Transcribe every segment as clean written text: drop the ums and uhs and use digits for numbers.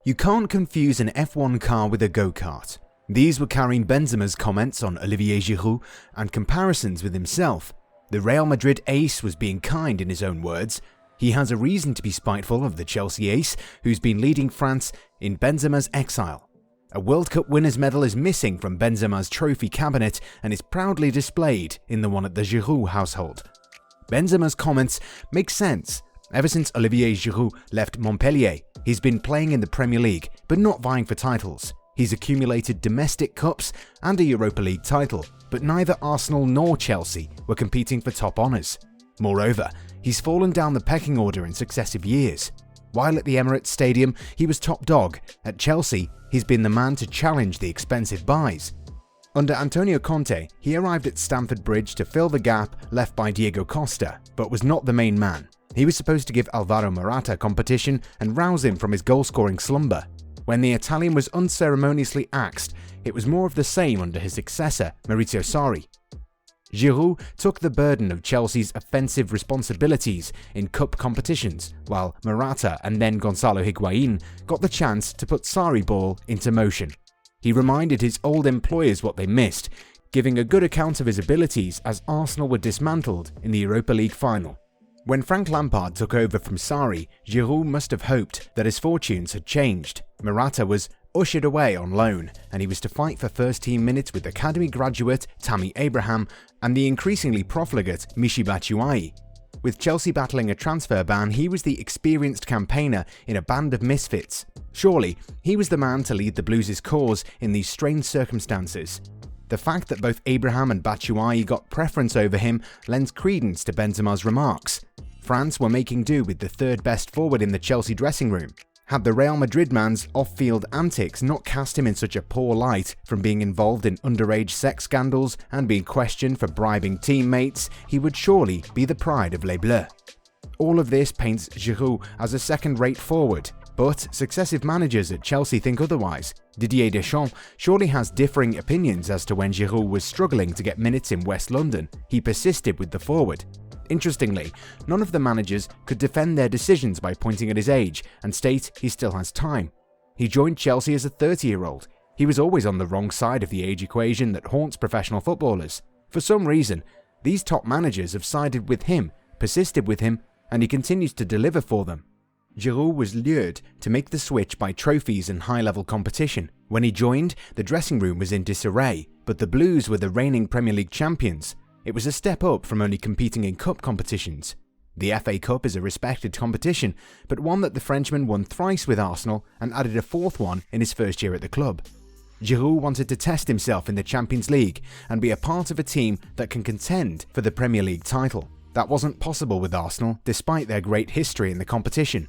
You can't confuse an F1 car with a go-kart. These were Karim Benzema's comments on Olivier Giroud and comparisons with himself. The Real Madrid ace was being kind in his own words. He has a reason to be spiteful of the Chelsea ace, who's been leading France in Benzema's exile. A World Cup winner's medal is missing from Benzema's trophy cabinet and is proudly displayed in the one at the Giroud household. Benzema's comments make sense. Ever since Olivier Giroud left Montpellier, he's been playing in the Premier League, but not vying for titles. He's accumulated domestic cups and a Europa League title, but neither Arsenal nor Chelsea were competing for top honours. Moreover, he's fallen down the pecking order in successive years. While at the Emirates Stadium, he was top dog. At Chelsea, he's been the man to challenge the expensive buys. Under Antonio Conte, he arrived at Stamford Bridge to fill the gap left by Diego Costa, but was not the main man. He was supposed to give Alvaro Morata competition and rouse him from his goal-scoring slumber. When the Italian was unceremoniously axed, it was more of the same under his successor, Maurizio Sarri. Giroud took the burden of Chelsea's offensive responsibilities in cup competitions, while Morata and then Gonzalo Higuain got the chance to put Sarri ball into motion. He reminded his old employers what they missed, giving a good account of his abilities as Arsenal were dismantled in the Europa League final. When Frank Lampard took over from Sarri, Giroud must have hoped that his fortunes had changed. Morata was ushered away on loan, and he was to fight for first-team minutes with academy graduate Tammy Abraham and the increasingly profligate Michy Batshuayi. With Chelsea battling a transfer ban, he was the experienced campaigner in a band of misfits. Surely, he was the man to lead the Blues' cause in these strange circumstances. The fact that both Abraham and Batshuayi got preference over him lends credence to Benzema's remarks. France were making do with the third best forward in the Chelsea dressing room. Had the Real Madrid man's off-field antics not cast him in such a poor light from being involved in underage sex scandals and being questioned for bribing teammates, he would surely be the pride of Les Bleus. All of this paints Giroud as a second-rate forward, but successive managers at Chelsea think otherwise. Didier Deschamps surely has differing opinions as to when Giroud was struggling to get minutes in West London. He persisted with the forward. Interestingly, none of the managers could defend their decisions by pointing at his age and state he still has time. He joined Chelsea as a 30-year-old. He was always on the wrong side of the age equation that haunts professional footballers. For some reason, these top managers have sided with him, persisted with him, and he continues to deliver for them. Giroud was lured to make the switch by trophies and high-level competition. When he joined, the dressing room was in disarray, but the Blues were the reigning Premier League champions. It was a step up from only competing in cup competitions. The FA Cup is a respected competition, but one that the Frenchman won thrice with Arsenal and added a fourth one in his first year at the club. Giroud wanted to test himself in the Champions League and be a part of a team that can contend for the Premier League title. That wasn't possible with Arsenal, despite their great history in the competition.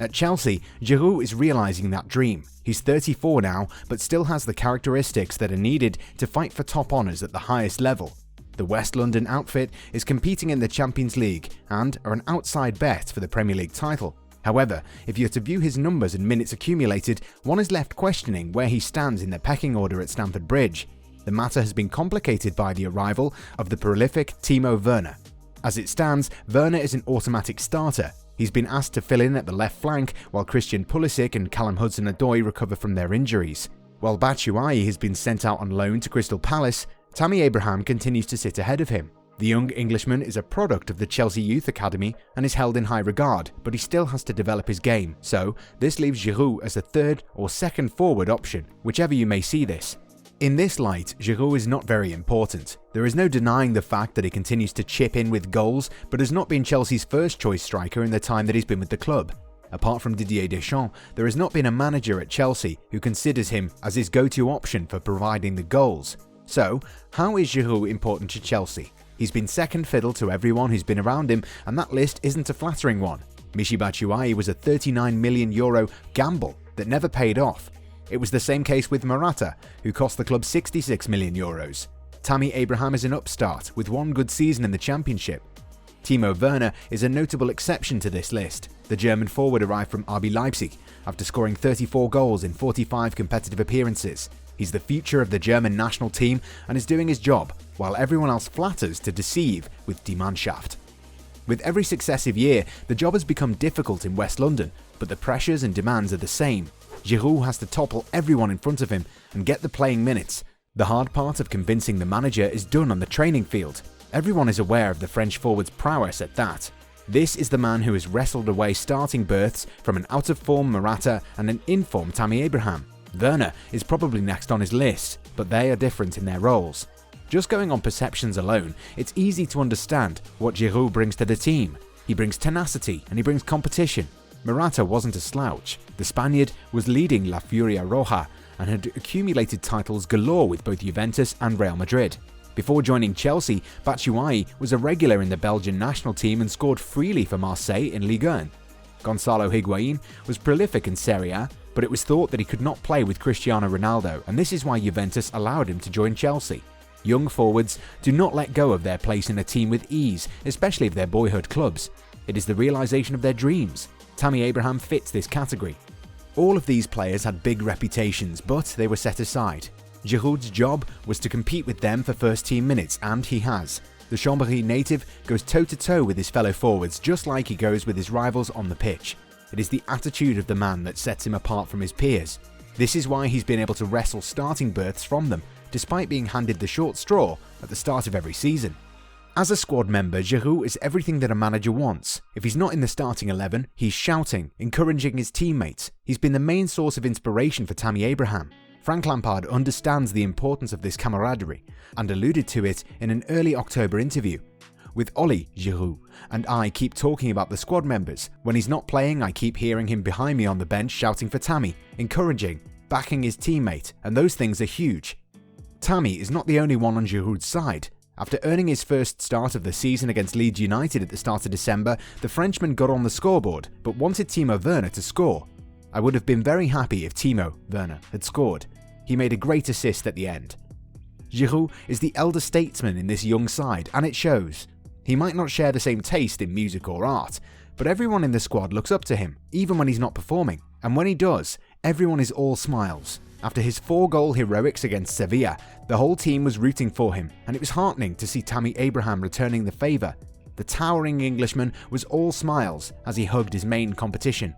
At Chelsea, Giroud is realising that dream. He's 34 now, but still has the characteristics that are needed to fight for top honours at the highest level. The West London outfit is competing in the Champions League and are an outside bet for the Premier League title. However, if you're to view his numbers and minutes accumulated, one is left questioning where he stands in the pecking order at Stamford Bridge. The matter has been complicated by the arrival of the prolific Timo Werner. As it stands, Werner is an automatic starter. He's been asked to fill in at the left flank while Christian Pulisic and Callum Hudson-Odoi recover from their injuries. While Batshuayi has been sent out on loan to Crystal Palace, Tammy Abraham continues to sit ahead of him. The young Englishman is a product of the Chelsea Youth Academy and is held in high regard, but he still has to develop his game, so this leaves Giroud as a third or second forward option, whichever you may see this. In this light, Giroud is not very important. There is no denying the fact that he continues to chip in with goals, but has not been Chelsea's first choice striker in the time that he's been with the club. Apart from Didier Deschamps, there has not been a manager at Chelsea who considers him as his go-to option for providing the goals. So, how is Giroud important to Chelsea? He's been second fiddle to everyone who's been around him, and that list isn't a flattering one. Michy Batshuayi was a €39 million gamble that never paid off. It was the same case with Morata, who cost the club €66 million. Tammy Abraham is an upstart with one good season in the Championship. Timo Werner is a notable exception to this list. The German forward arrived from RB Leipzig after scoring 34 goals in 45 competitive appearances. He's the future of the German national team and is doing his job, while everyone else flatters to deceive with Die Mannschaft. With every successive year, the job has become difficult in West London, but the pressures and demands are the same. Giroud has to topple everyone in front of him and get the playing minutes. The hard part of convincing the manager is done on the training field. Everyone is aware of the French forward's prowess at that. This is the man who has wrestled away starting berths from an out-of-form Morata and an in-form Tammy Abraham. Werner is probably next on his list, but they are different in their roles. Just going on perceptions alone, it's easy to understand what Giroud brings to the team. He brings tenacity and he brings competition. Morata wasn't a slouch. The Spaniard was leading La Furia Roja and had accumulated titles galore with both Juventus and Real Madrid. Before joining Chelsea, Batshuayi was a regular in the Belgian national team and scored freely for Marseille in Ligue 1. Gonzalo Higuain was prolific in Serie A, but it was thought that he could not play with Cristiano Ronaldo, and this is why Juventus allowed him to join Chelsea. Young forwards do not let go of their place in a team with ease, especially of their boyhood clubs. It is the realization of their dreams. Tammy Abraham fits this category. All of these players had big reputations, but they were set aside. Giroud's job was to compete with them for first-team minutes, and he has. The Chambéry native goes toe-to-toe with his fellow forwards, just like he goes with his rivals on the pitch. It is the attitude of the man that sets him apart from his peers. This is why he's been able to wrestle starting berths from them, despite being handed the short straw at the start of every season. As a squad member, Giroud is everything that a manager wants. If he's not in the starting 11, he's shouting, encouraging his teammates. He's been the main source of inspiration for Tammy Abraham. Frank Lampard understands the importance of this camaraderie and alluded to it in an early October interview. With Oli Giroud and I keep talking about the squad members. When he's not playing, I keep hearing him behind me on the bench shouting for Tammy, encouraging, backing his teammate, and those things are huge. Tammy is not the only one on Giroud's side. After earning his first start of the season against Leeds United at the start of December, the Frenchman got on the scoreboard but wanted Timo Werner to score. I would have been very happy if Timo Werner had scored. He made a great assist at the end. Giroud is the elder statesman in this young side, and it shows. He might not share the same taste in music or art, but everyone in the squad looks up to him, even when he's not performing. And when he does, everyone is all smiles. After his 4-goal heroics against Sevilla, the whole team was rooting for him, and it was heartening to see Tammy Abraham returning the favour. The towering Englishman was all smiles as he hugged his main competition.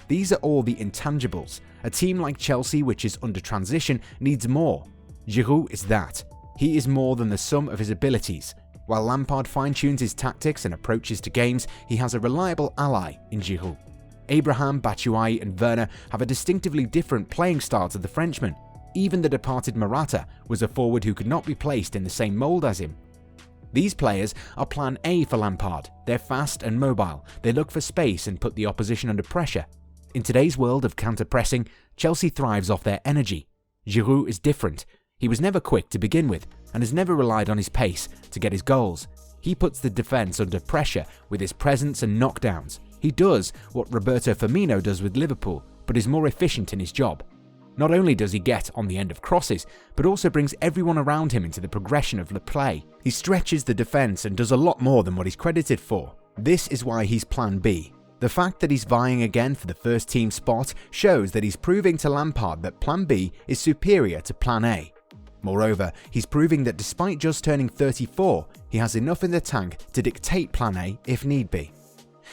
These are all the intangibles. A team like Chelsea, which is under transition, needs more. Giroud is that. He is more than the sum of his abilities. While Lampard fine-tunes his tactics and approaches to games, he has a reliable ally in Giroud. Abraham, Batshuayi and Werner have a distinctively different playing style to the Frenchman. Even the departed Morata was a forward who could not be placed in the same mould as him. These players are plan A for Lampard. They're fast and mobile. They look for space and put the opposition under pressure. In today's world of counter-pressing, Chelsea thrives off their energy. Giroud is different. He was never quick to begin with and has never relied on his pace to get his goals. He puts the defence under pressure with his presence and knockdowns. He does what Roberto Firmino does with Liverpool, but is more efficient in his job. Not only does he get on the end of crosses, but also brings everyone around him into the progression of the play. He stretches the defence and does a lot more than what he's credited for. This is why he's plan B. The fact that he's vying again for the first team spot shows that he's proving to Lampard that plan B is superior to plan A. Moreover, he's proving that despite just turning 34, he has enough in the tank to dictate plan A if need be.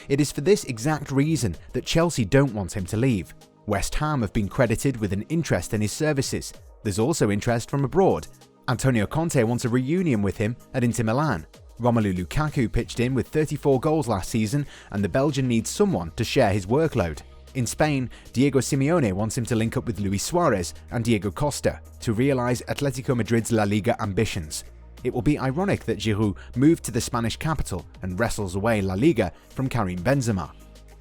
It is for this exact reason that Chelsea don't want him to leave. West Ham have been credited with an interest in his services. There's also interest from abroad. Antonio Conte wants a reunion with him at Inter Milan. Romelu Lukaku pitched in with 34 goals last season, and the Belgian needs someone to share his workload. In Spain, Diego Simeone wants him to link up with Luis Suarez and Diego Costa to realise Atletico Madrid's La Liga ambitions. It will be ironic that Giroud moved to the Spanish capital and wrestles away La Liga from Karim Benzema.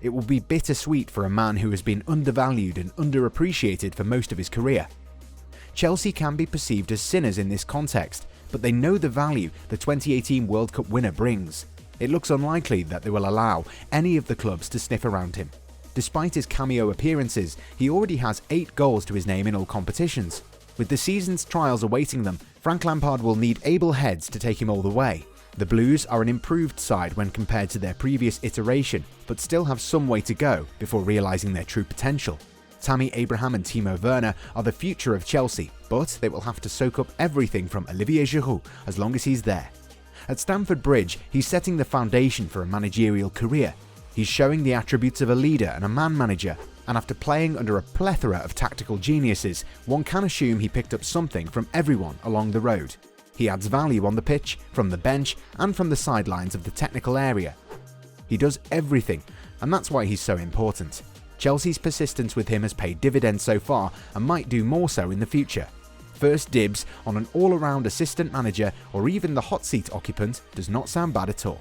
It will be bittersweet for a man who has been undervalued and underappreciated for most of his career. Chelsea can be perceived as sinners in this context, but they know the value the 2018 World Cup winner brings. It looks unlikely that they will allow any of the clubs to sniff around him. Despite his cameo appearances, he already has 8 goals to his name in all competitions. With the season's trials awaiting them, Frank Lampard will need able heads to take him all the way. The Blues are an improved side when compared to their previous iteration, but still have some way to go before realising their true potential. Tammy Abraham and Timo Werner are the future of Chelsea, but they will have to soak up everything from Olivier Giroud as long as he's there. At Stamford Bridge, he's setting the foundation for a managerial career. He's showing the attributes of a leader and a man manager. And after playing under a plethora of tactical geniuses, one can assume he picked up something from everyone along the road. He adds value on the pitch, from the bench, and from the sidelines of the technical area. He does everything, and that's why he's so important. Chelsea's persistence with him has paid dividends so far and might do more so in the future. First dibs on an all-around assistant manager or even the hot seat occupant does not sound bad at all.